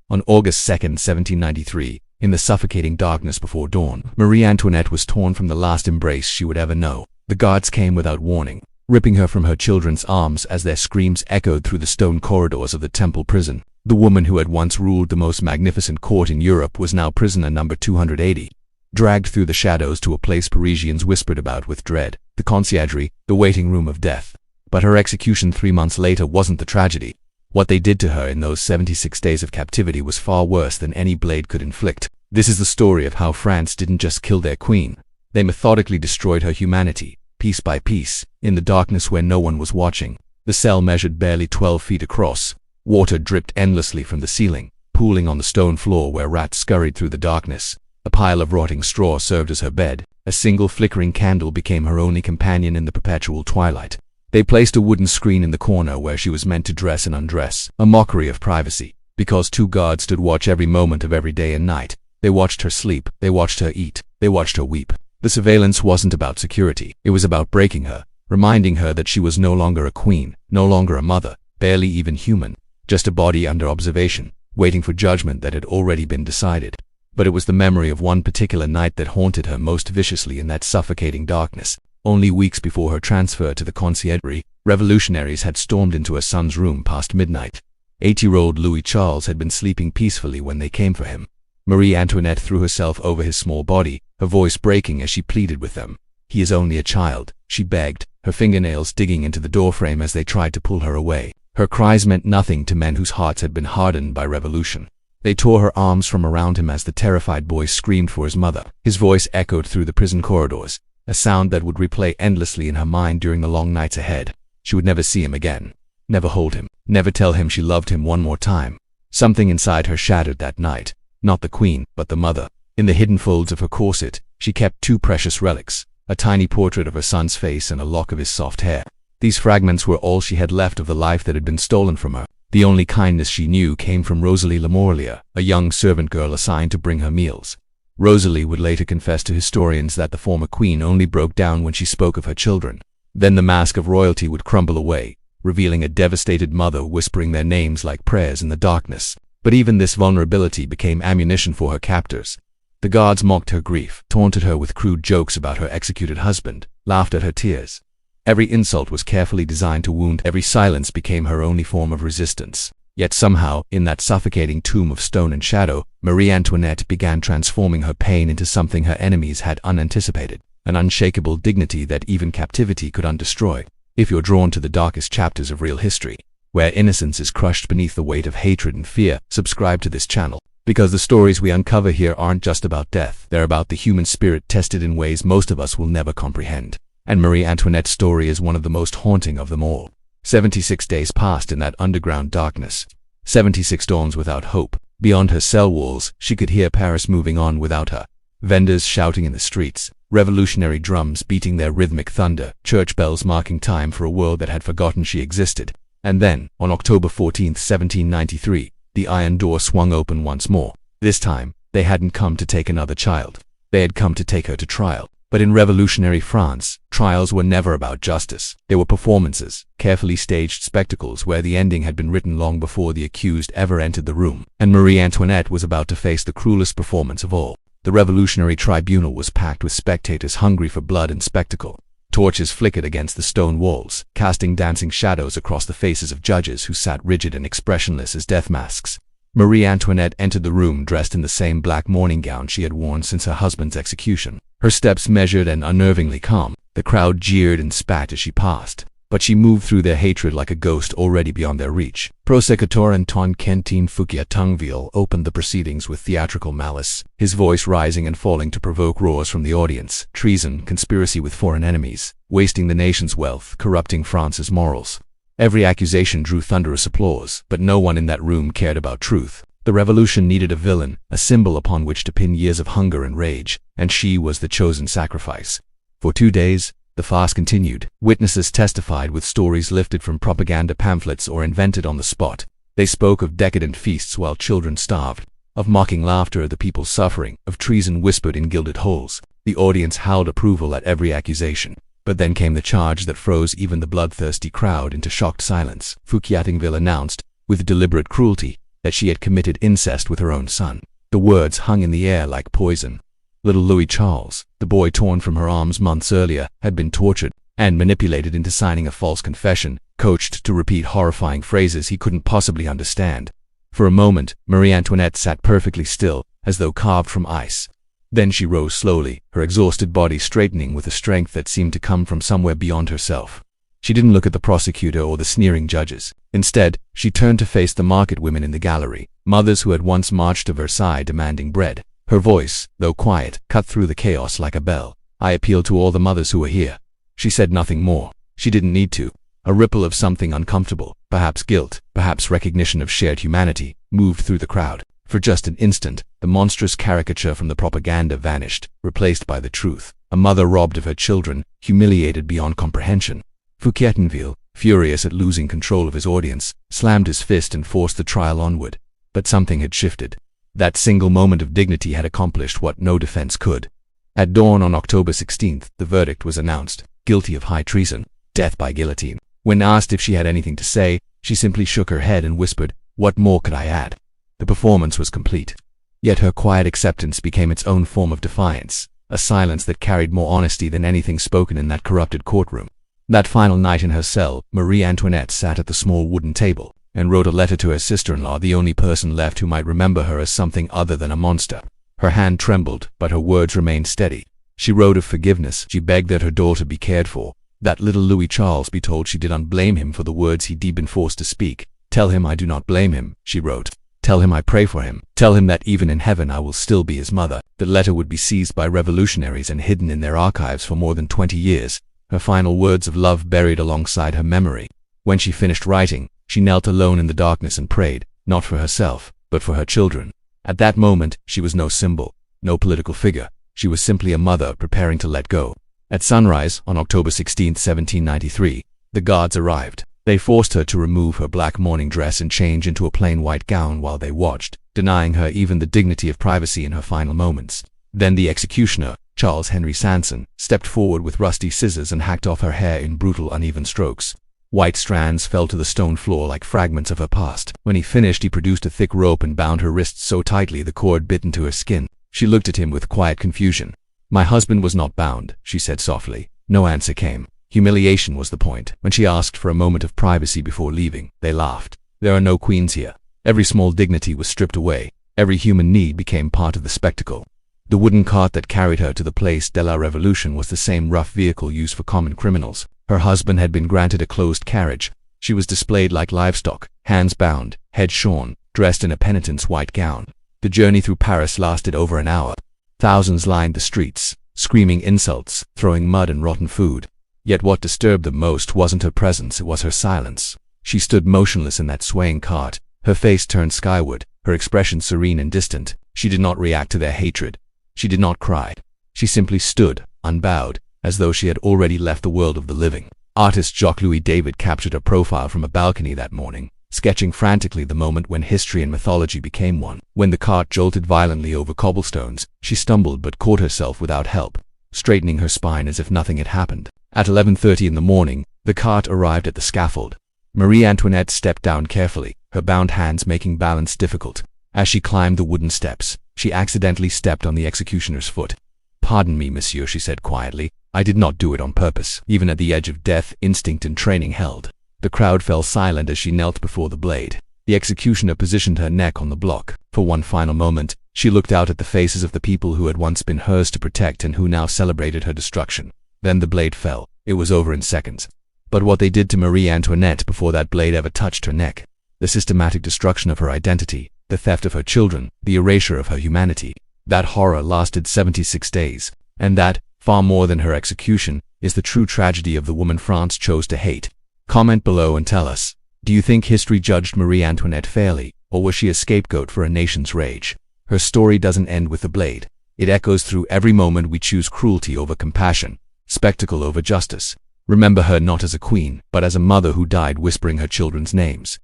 On August 2, 1793, in the suffocating darkness before dawn, Marie-Antoinette was torn from the last embrace she would ever know. The guards came without warning, ripping her from her children's arms as their screams echoed through the stone corridors of the Temple prison. The woman who had once ruled the most magnificent court in Europe was now prisoner number 280, dragged through the shadows to a place Parisians whispered about with dread, the Conciergerie, the waiting room of death. But her execution 3 months later wasn't the tragedy. What they did to her in those 76 days of captivity was far worse than any blade could inflict. This is the story of how France didn't just kill their queen. They methodically destroyed her humanity, piece by piece, in the darkness where no one was watching. The cell measured barely 12 feet across. Water dripped endlessly from the ceiling, pooling on the stone floor where rats scurried through the darkness. A pile of rotting straw served as her bed. A single flickering candle became her only companion in the perpetual twilight. They placed a wooden screen in the corner where she was meant to dress and undress, a mockery of privacy, because 2 guards stood watch every moment of every day and night. They watched her sleep, they watched her eat, they watched her weep. The surveillance wasn't about security, it was about breaking her, reminding her that she was no longer a queen, no longer a mother, barely even human, just a body under observation, waiting for judgment that had already been decided. But it was the memory of one particular night that haunted her most viciously in that suffocating darkness. Only weeks before her transfer to the Conciergerie, revolutionaries had stormed into her son's room past midnight. 8-year-old Louis Charles had been sleeping peacefully when they came for him. Marie-Antoinette threw herself over his small body, her voice breaking as she pleaded with them. "He is only a child," she begged, her fingernails digging into the doorframe as they tried to pull her away. Her cries meant nothing to men whose hearts had been hardened by revolution. They tore her arms from around him as the terrified boy screamed for his mother. His voice echoed through the prison corridors, a sound that would replay endlessly in her mind during the long nights ahead. She would never see him again, never hold him, never tell him she loved him one more time. Something inside her shattered that night, not the queen, but the mother. In the hidden folds of her corset, she kept 2 precious relics, a tiny portrait of her son's face and a lock of his soft hair. These fragments were all she had left of the life that had been stolen from her. The only kindness she knew came from Rosalie Lamorlier, a young servant girl assigned to bring her meals. Rosalie would later confess to historians that the former queen only broke down when she spoke of her children. Then the mask of royalty would crumble away, revealing a devastated mother whispering their names like prayers in the darkness. But even this vulnerability became ammunition for her captors. The guards mocked her grief, taunted her with crude jokes about her executed husband, laughed at her tears. Every insult was carefully designed to wound, every silence became her only form of resistance. Yet somehow, in that suffocating tomb of stone and shadow, Marie-Antoinette began transforming her pain into something her enemies had unanticipated, an unshakable dignity that even captivity could undestroy. If you're drawn to the darkest chapters of real history, where innocence is crushed beneath the weight of hatred and fear, subscribe to this channel, because the stories we uncover here aren't just about death, they're about the human spirit tested in ways most of us will never comprehend. And Marie-Antoinette's story is one of the most haunting of them all. 76 days passed in that underground darkness. 76 dawns without hope. Beyond her cell walls, she could hear Paris moving on without her. Vendors shouting in the streets, revolutionary drums beating their rhythmic thunder, church bells marking time for a world that had forgotten she existed. And then, on October 14, 1793, the iron door swung open once more. This time, they hadn't come to take another child. They had come to take her to trial. But in revolutionary France, trials were never about justice. They were performances, carefully staged spectacles where the ending had been written long before the accused ever entered the room. And Marie-Antoinette was about to face the cruelest performance of all. The revolutionary tribunal was packed with spectators hungry for blood and spectacle. Torches flickered against the stone walls, casting dancing shadows across the faces of judges who sat rigid and expressionless as death masks. Marie-Antoinette entered the room dressed in the same black mourning gown she had worn since her husband's execution. Her steps measured and unnervingly calm. The crowd jeered and spat as she passed, but she moved through their hatred like a ghost already beyond their reach. Prosecutor Antoine Quentin Fouquier-Tinville opened the proceedings with theatrical malice, his voice rising and falling to provoke roars from the audience. Treason, conspiracy with foreign enemies, wasting the nation's wealth, corrupting France's morals. Every accusation drew thunderous applause, but no one in that room cared about truth. The revolution needed a villain, a symbol upon which to pin years of hunger and rage, and she was the chosen sacrifice. For 2 days, the farce continued. Witnesses testified with stories lifted from propaganda pamphlets or invented on the spot. They spoke of decadent feasts while children starved, of mocking laughter at the people's suffering, of treason whispered in gilded halls. The audience howled approval at every accusation. But then came the charge that froze even the bloodthirsty crowd into shocked silence. Fouquier-Tinville announced, with deliberate cruelty, that she had committed incest with her own son. The words hung in the air like poison. Little Louis Charles, the boy torn from her arms months earlier, had been tortured and manipulated into signing a false confession, coached to repeat horrifying phrases he couldn't possibly understand. For a moment, Marie-Antoinette sat perfectly still, as though carved from ice. Then she rose slowly, her exhausted body straightening with a strength that seemed to come from somewhere beyond herself. She didn't look at the prosecutor or the sneering judges. Instead, she turned to face the market women in the gallery, mothers who had once marched to Versailles demanding bread. Her voice, though quiet, cut through the chaos like a bell. "I appeal to all the mothers who are here." She said nothing more. She didn't need to. A ripple of something uncomfortable, perhaps guilt, perhaps recognition of shared humanity, moved through the crowd. For just an instant, the monstrous caricature from the propaganda vanished, replaced by the truth. A mother robbed of her children, humiliated beyond comprehension. Fouquier-Tinville, furious at losing control of his audience, slammed his fist and forced the trial onward. But something had shifted. That single moment of dignity had accomplished what no defense could. At dawn on October 16th, the verdict was announced: guilty of high treason, death by guillotine. When asked if she had anything to say, she simply shook her head and whispered, "What more could I add?" The performance was complete. Yet her quiet acceptance became its own form of defiance, a silence that carried more honesty than anything spoken in that corrupted courtroom. That final night in her cell, Marie-Antoinette sat at the small wooden table and wrote a letter to her sister-in-law, the only person left who might remember her as something other than a monster. Her hand trembled, but her words remained steady. She wrote of forgiveness. She begged that her daughter be cared for, that little Louis Charles be told she did not blame him for the words he'd been forced to speak. "Tell him I do not blame him," she wrote. "Tell him I pray for him. Tell him that even in heaven I will still be his mother." The letter would be seized by revolutionaries and hidden in their archives for more than 20 years, her final words of love buried alongside her memory. When she finished writing, she knelt alone in the darkness and prayed, not for herself, but for her children. At that moment, she was no symbol, no political figure. She was simply a mother preparing to let go. At sunrise, on October 16, 1793, the guards arrived. They forced her to remove her black mourning dress and change into a plain white gown while they watched, denying her even the dignity of privacy in her final moments. Then the executioner, Charles Henry Sanson, stepped forward with rusty scissors and hacked off her hair in brutal, uneven strokes. White strands fell to the stone floor like fragments of her past. When he finished, he produced a thick rope and bound her wrists so tightly the cord bit into her skin. She looked at him with quiet confusion. "My husband was not bound," she said softly. No answer came. Humiliation was the point. When she asked for a moment of privacy before leaving, they laughed. "There are no queens here." Every small dignity was stripped away. Every human need became part of the spectacle. The wooden cart that carried her to the Place de la Révolution was the same rough vehicle used for common criminals. Her husband had been granted a closed carriage. She was displayed like livestock, hands bound, head shorn, dressed in a penitent's white gown. The journey through Paris lasted over an hour. Thousands lined the streets, screaming insults, throwing mud and rotten food. Yet what disturbed them most wasn't her presence, it was her silence. She stood motionless in that swaying cart, her face turned skyward, her expression serene and distant. She did not react to their hatred. She did not cry. She simply stood, unbowed, as though she had already left the world of the living. Artist Jacques-Louis David captured her profile from a balcony that morning, sketching frantically the moment when history and mythology became one. When the cart jolted violently over cobblestones, she stumbled but caught herself without help, straightening her spine as if nothing had happened. At 11:30 in the morning, the cart arrived at the scaffold. Marie-Antoinette stepped down carefully, her bound hands making balance difficult. As she climbed the wooden steps, she accidentally stepped on the executioner's foot. "Pardon me, monsieur," she said quietly. "I did not do it on purpose." Even at the edge of death, instinct and training held. The crowd fell silent as she knelt before the blade. The executioner positioned her neck on the block. For one final moment, she looked out at the faces of the people who had once been hers to protect and who now celebrated her destruction. Then the blade fell. It was over in seconds. But what they did to Marie-Antoinette before that blade ever touched her neck, the systematic destruction of her identity, the theft of her children, the erasure of her humanity, that horror lasted 76 days. And that, far more than her execution, is the true tragedy of the woman France chose to hate. Comment below and tell us, do you think history judged Marie-Antoinette fairly, or was she a scapegoat for a nation's rage? Her story doesn't end with the blade. It echoes through every moment we choose cruelty over compassion, spectacle over justice. Remember her not as a queen, but as a mother who died whispering her children's names.